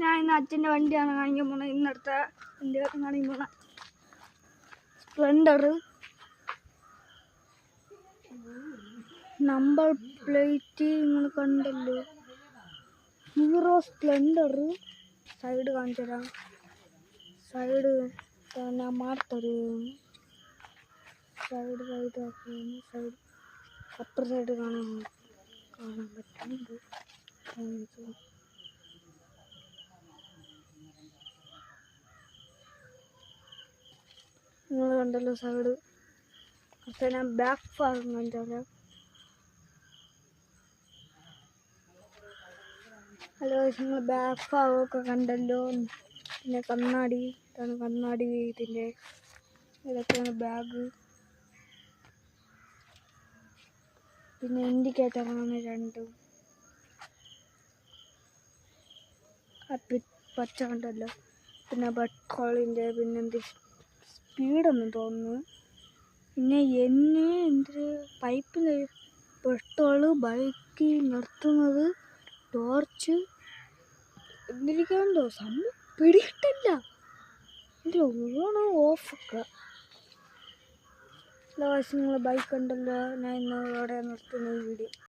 ഞാൻ ഇന്ന് അച്ഛൻ്റെ വണ്ടിയാണ് കാണിക്കാൻ പോണത്. ഇന്നടുത്ത വണ്ടിയാണ് കാണിക്കാൻ പോണ സ്പ്ലെൻഡർ. നമ്പർ പ്ലേറ്റ് നിങ്ങൾ കണ്ടല്ലോ, ഹീറോ സ്പ്ലെൻഡർ. സൈഡ് കാണിച്ചു തരാം. സൈഡ് ഞാൻ മാർത്തരും. സൈഡ് സൈഡ് അപ്പുറ സൈഡ് കാണാൻ പറ്റുന്നുണ്ട്. നിങ്ങൾ കണ്ടല്ലോ സൈഡ്. പക്ഷേ ഞാൻ ബാക്ക് ഭാഗം കണ്ടല്ലോ. ഹലോ, നിങ്ങൾ ബാക്ക് ഭാഗമൊക്കെ കണ്ടല്ലോ. പിന്നെ കണ്ണാടി, ഇതാണ് കണ്ണാടി. ഇതിൻ്റെ ഇതൊക്കെയാണ് ബാഗ്. പിന്നെ ഇൻഡിക്കേറ്ററാണ് രണ്ടും. പച്ച കണ്ടല്ലോ. പിന്നെ പെട്രോളിൻ്റെ പിന്നെ സ്പീഡൊന്നും തോന്നുന്നു. പിന്നെ എന്തൊരു പൈപ്പിൽ പെട്രോള്, ബൈക്ക് നിർത്തുന്നത്, ടോർച്ച്, എന്തിരിക്കാണ്ടോ സംഭവം പിടിയിട്ടില്ല. എൻ്റെ ഓണ് ഓഫൊക്കെ. നിങ്ങൾ ബൈക്ക് ഉണ്ടല്ലോ. ഞാൻ ഇന്ന് ഇവിടെ നിർത്തുന്ന വീഡിയോ.